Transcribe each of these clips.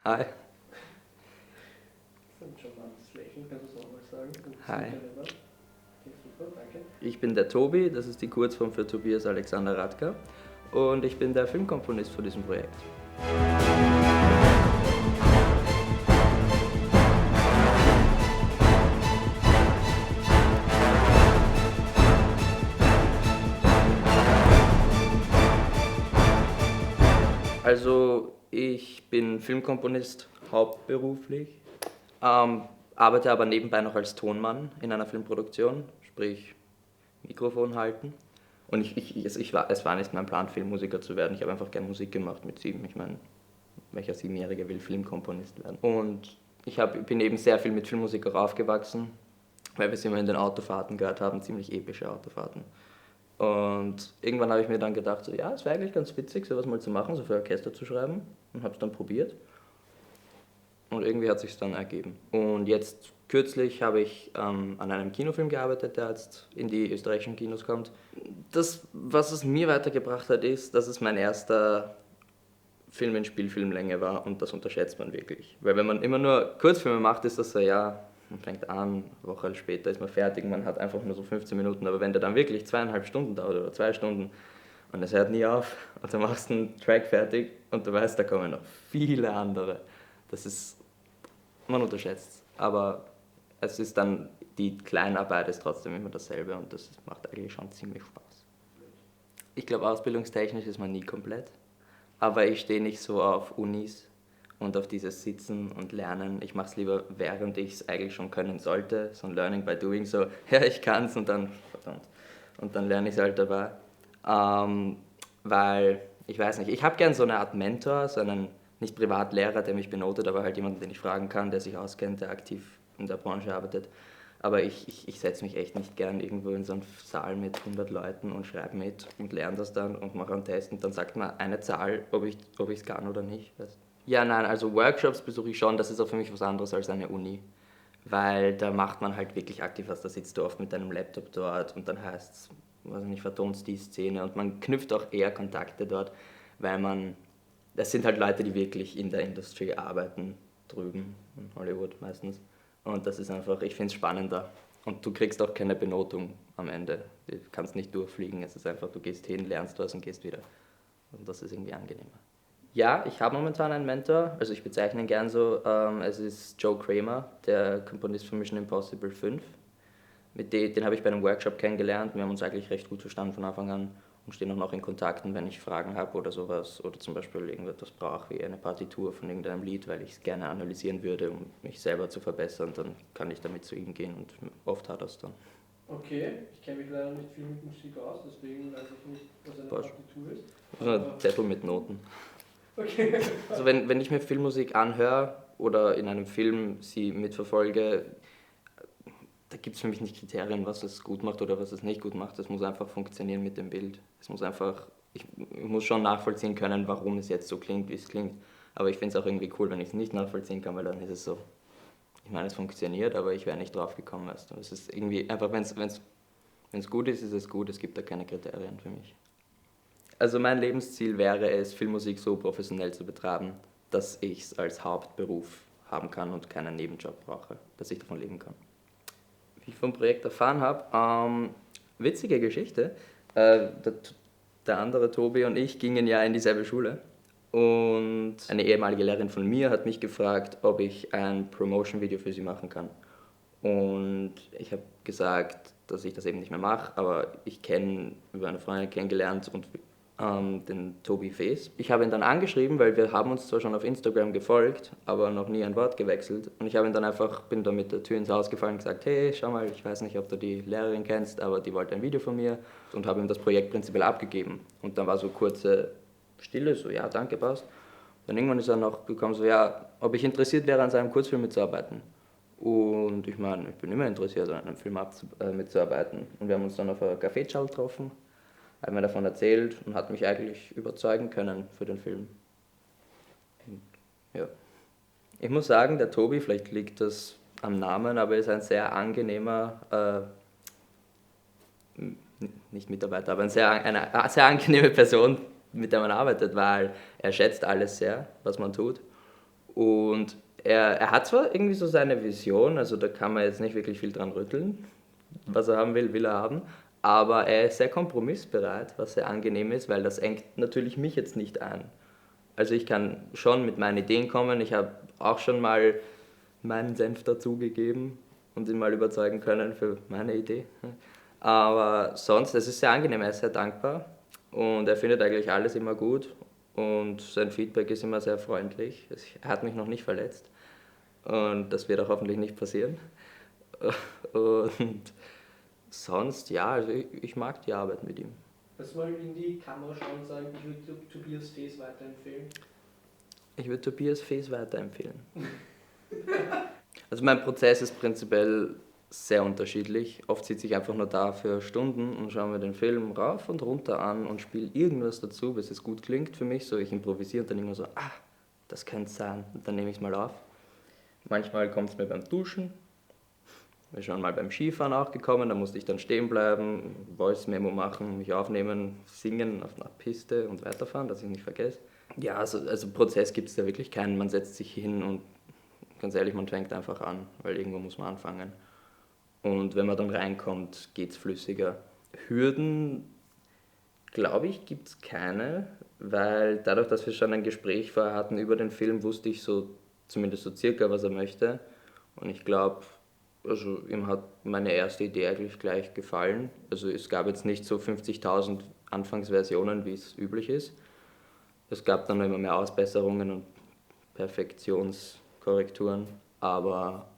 Hi. Und schon mal das Lächeln, kannst du es auch mal sagen? Hi. Okay, super, danke. Ich bin der Tobi, das ist die Kurzform für Tobias Alexander Radka und ich bin der Filmkomponist für diesem Projekt. Also ich bin Filmkomponist hauptberuflich, arbeite aber nebenbei noch als Tonmann in einer Filmproduktion, sprich Mikrofon halten. Und es war nicht mein Plan, Filmmusiker zu werden. Ich habe einfach gern Musik gemacht mit 7. Ich meine, welcher 7-Jährige will Filmkomponist werden? Und bin eben sehr viel mit Filmmusik auch aufgewachsen, weil wir es immer in den Autofahrten gehört haben, ziemlich epische Autofahrten. Und irgendwann habe ich mir dann gedacht, so, ja, es wäre eigentlich ganz witzig, sowas mal zu machen, so für Orchester zu schreiben. Und habe es dann probiert. Und irgendwie hat es sich dann ergeben. Und jetzt kürzlich habe ich an einem Kinofilm gearbeitet, der jetzt in die österreichischen Kinos kommt. Das, was es mir weitergebracht hat, ist, dass es mein erster Film in Spielfilmlänge war und das unterschätzt man wirklich. Weil wenn man immer nur Kurzfilme macht, ist das so, ja, man fängt an, eine Woche später ist man fertig, man hat einfach nur so 15 Minuten, aber wenn der dann wirklich 2,5 Stunden dauert oder 2 Stunden und es hört nie auf und du machst einen Track fertig und du weißt, da kommen noch viele andere. Das ist, man unterschätzt es, aber es ist dann, die Kleinarbeit ist trotzdem immer dasselbe und das macht eigentlich schon ziemlich Spaß. Ich glaube, ausbildungstechnisch ist man nie komplett. Aber ich stehe nicht so auf Unis und auf dieses Sitzen und Lernen. Ich mache es lieber, während ich es eigentlich schon können sollte. So ein Learning by Doing, so, ja, ich kann es und dann, verdammt, und dann lerne ich es halt dabei. Weil, ich weiß nicht, ich habe gern so eine Art Mentor, so einen, nicht Privatlehrer, der mich benotet, aber halt jemanden, den ich fragen kann, der sich auskennt, der aktiv in der Branche arbeitet. Aber ich setze mich echt nicht gern irgendwo in so einen Saal mit 100 Leuten und schreibe mit und lerne das dann und mache einen Test und dann sagt man eine Zahl, ob ich es kann oder nicht. Weißt? Ja, nein, also Workshops besuche ich schon, das ist auch für mich was anderes als eine Uni. Weil da macht man halt wirklich aktiv was, da sitzt du oft mit deinem Laptop dort und dann heißt es, weiß ich nicht, vertonst die Szene und man knüpft auch eher Kontakte dort, weil das sind halt Leute, die wirklich in der Industrie arbeiten, drüben in Hollywood meistens. Und das ist einfach, ich finde es spannender. Und du kriegst auch keine Benotung am Ende. Du kannst nicht durchfliegen. Es ist einfach, du gehst hin, lernst was und gehst wieder. Und das ist irgendwie angenehmer. Ja, ich habe momentan einen Mentor, also ich bezeichne ihn gern so. Es ist Joe Kramer, der Komponist von Mission Impossible 5. Den habe ich bei einem Workshop kennengelernt. Wir haben uns eigentlich recht gut verstanden von Anfang an und stehen auch noch in Kontakten, wenn ich Fragen habe oder sowas oder zum Beispiel irgendetwas brauche, wie eine Partitur von irgendeinem Lied, weil ich es gerne analysieren würde, um mich selber zu verbessern, dann kann ich damit zu ihm gehen und oft hat er es dann. Okay, ich kenne mich leider nicht viel mit Musik aus, deswegen weiß ich nicht, was eine Partitur ist. So ein Zettel mit Noten. Okay. Also wenn ich mir Filmmusik anhöre oder in einem Film sie mitverfolge, da gibt es für mich nicht Kriterien, was es gut macht oder was es nicht gut macht. Es muss einfach funktionieren mit dem Bild. Ich muss schon nachvollziehen können, warum es jetzt so klingt, wie es klingt. Aber ich finde es auch irgendwie cool, wenn ich es nicht nachvollziehen kann, weil dann ist es so, ich meine, es funktioniert, aber ich wäre nicht drauf gekommen, weißt du. Es ist irgendwie einfach, wenn es gut ist es gut, es gibt da keine Kriterien für mich. Also mein Lebensziel wäre es, Filmmusik so professionell zu betreiben, dass ich es als Hauptberuf haben kann und keinen Nebenjob brauche, dass ich davon leben kann. Wie ich vom Projekt erfahren habe, witzige Geschichte. Der andere Tobi und ich gingen ja in dieselbe Schule und eine ehemalige Lehrerin von mir hat mich gefragt, ob ich ein Promotion-Video für sie machen kann. Und ich habe gesagt, dass ich das eben nicht mehr mache, aber ich kenne über eine Freundin kennengelernt und den Tobi Face. Ich habe ihn dann angeschrieben, weil wir haben uns zwar schon auf Instagram gefolgt, aber noch nie ein Wort gewechselt. Und ich habe ihn dann bin da mit der Tür ins Haus gefallen und gesagt, hey, schau mal, ich weiß nicht, ob du die Lehrerin kennst, aber die wollte ein Video von mir und habe ihm das Projekt prinzipiell abgegeben. Und dann war so kurze Stille, so ja, danke, passt. Dann irgendwann ist er noch gekommen, so ja, ob ich interessiert wäre, an seinem Kurzfilm mitzuarbeiten. Und ich meine, ich bin immer interessiert, an einem Film mitzuarbeiten. Und wir haben uns dann auf einer Café-Schau getroffen, hat mir davon erzählt und hat mich eigentlich überzeugen können für den Film. Und, ja. Ich muss sagen, der Tobi, vielleicht liegt das am Namen, aber ist ein sehr angenehmer, nicht Mitarbeiter, aber eine sehr angenehme Person, mit der man arbeitet, weil er schätzt alles sehr, was man tut. Und er hat zwar irgendwie so seine Vision, also da kann man jetzt nicht wirklich viel dran rütteln, was er haben will, will er haben, aber er ist sehr kompromissbereit, was sehr angenehm ist, weil das engt natürlich mich jetzt nicht ein. Also ich kann schon mit meinen Ideen kommen, ich habe auch schon mal meinen Senf dazugegeben und ihn mal überzeugen können für meine Idee. Aber sonst, es ist sehr angenehm, er ist sehr dankbar und er findet eigentlich alles immer gut und sein Feedback ist immer sehr freundlich. Er hat mich noch nicht verletzt und das wird auch hoffentlich nicht passieren. Und sonst, ja, also ich mag die Arbeit mit ihm. Lass mal in die Kamera schauen und sagen, ich würde Tobias Fees weiterempfehlen. Ich würde Tobias Fees weiterempfehlen. Also mein Prozess ist prinzipiell sehr unterschiedlich. Oft sitze ich einfach nur da für Stunden und schaue mir den Film rauf und runter an und spiele irgendwas dazu, bis es gut klingt für mich. So, ich improvisiere und dann immer so, das könnte es sein. Und dann nehme ich es mal auf. Manchmal kommt es mir beim Duschen. Mir schon mal beim Skifahren auch gekommen, da musste ich dann stehen bleiben, Voice-Memo machen, mich aufnehmen, singen auf einer Piste und weiterfahren, dass ich nicht vergesse. Ja, also Prozess gibt es da wirklich keinen. Man setzt sich hin und ganz ehrlich, man fängt einfach an, weil irgendwo muss man anfangen. Und wenn man dann reinkommt, geht es flüssiger. Hürden, glaube ich, gibt es keine, weil dadurch, dass wir schon ein Gespräch vorher hatten über den Film, wusste ich so zumindest so circa, was er möchte. Und ich glaube, also ihm hat meine erste Idee eigentlich gleich gefallen. Also es gab jetzt nicht so 50.000 Anfangsversionen, wie es üblich ist. Es gab dann immer mehr Ausbesserungen und Perfektionskorrekturen, aber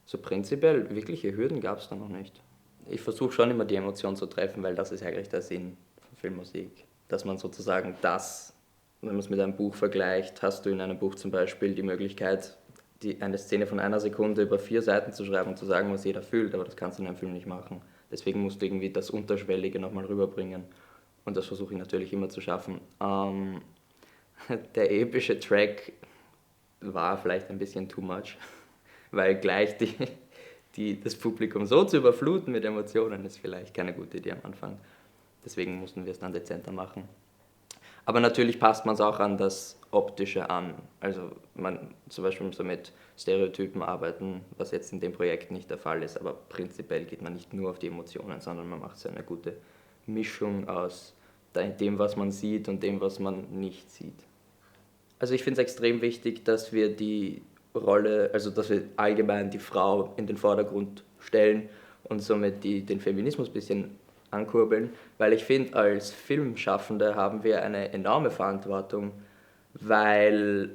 so prinzipiell wirkliche Hürden gab es da noch nicht. Ich versuche schon immer die Emotion zu treffen, weil das ist eigentlich der Sinn von Filmmusik. Dass man sozusagen wenn man es mit einem Buch vergleicht, hast du in einem Buch zum Beispiel die Möglichkeit, eine Szene von 1 Sekunde über 4 Seiten zu schreiben und zu sagen, was jeder fühlt, aber das kannst du in einem Film nicht machen. Deswegen musst du irgendwie das Unterschwellige nochmal rüberbringen. Und das versuche ich natürlich immer zu schaffen. Der epische Track war vielleicht ein bisschen too much, weil gleich das Publikum so zu überfluten mit Emotionen ist vielleicht keine gute Idee am Anfang. Deswegen mussten wir es dann dezenter machen. Aber natürlich passt man es auch an das Optische an. Also man zum Beispiel so mit Stereotypen arbeiten, was jetzt in dem Projekt nicht der Fall ist, aber prinzipiell geht man nicht nur auf die Emotionen, sondern man macht so eine gute Mischung aus dem, was man sieht und dem, was man nicht sieht. Also ich finde es extrem wichtig, dass wir die Rolle, also dass wir allgemein die Frau in den Vordergrund stellen und somit den Feminismus ein bisschen ankurbeln, weil ich finde, als Filmschaffende haben wir eine enorme Verantwortung, weil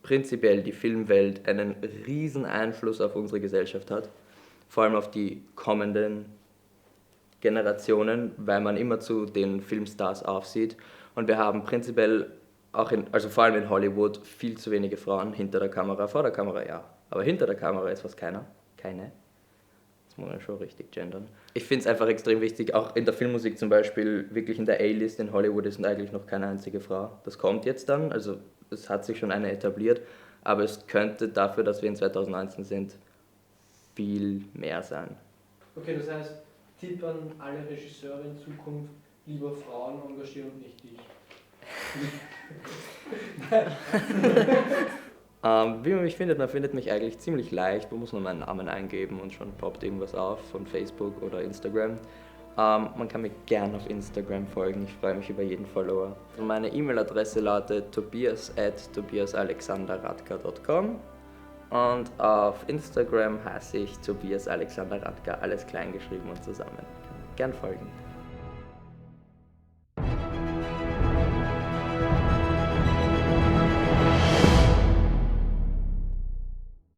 prinzipiell die Filmwelt einen riesen Einfluss auf unsere Gesellschaft hat, vor allem auf die kommenden Generationen, weil man immer zu den Filmstars aufsieht und wir haben prinzipiell auch also vor allem in Hollywood viel zu wenige Frauen hinter der Kamera, vor der Kamera ja, aber hinter der Kamera ist fast keine. Das muss man schon richtig gendern. Ich finde es einfach extrem wichtig, auch in der Filmmusik zum Beispiel, wirklich in der A-List in Hollywood ist eigentlich noch keine einzige Frau. Das kommt jetzt dann, also es hat sich schon eine etabliert, aber es könnte dafür, dass wir in 2019 sind, viel mehr sein. Okay, das heißt, Tipp an alle Regisseure in Zukunft, lieber Frauen engagieren und nicht dich. Wie man mich findet, man findet mich eigentlich ziemlich leicht. Man muss nur meinen Namen eingeben und schon poppt irgendwas auf von Facebook oder Instagram. Man kann mir gerne auf Instagram folgen, ich freue mich über jeden Follower. Meine E-Mail-Adresse lautet tobias@tobiasalexanderradka.com und auf Instagram heiße ich Tobias Alexander Radka, alles klein geschrieben und zusammen. Gern folgen.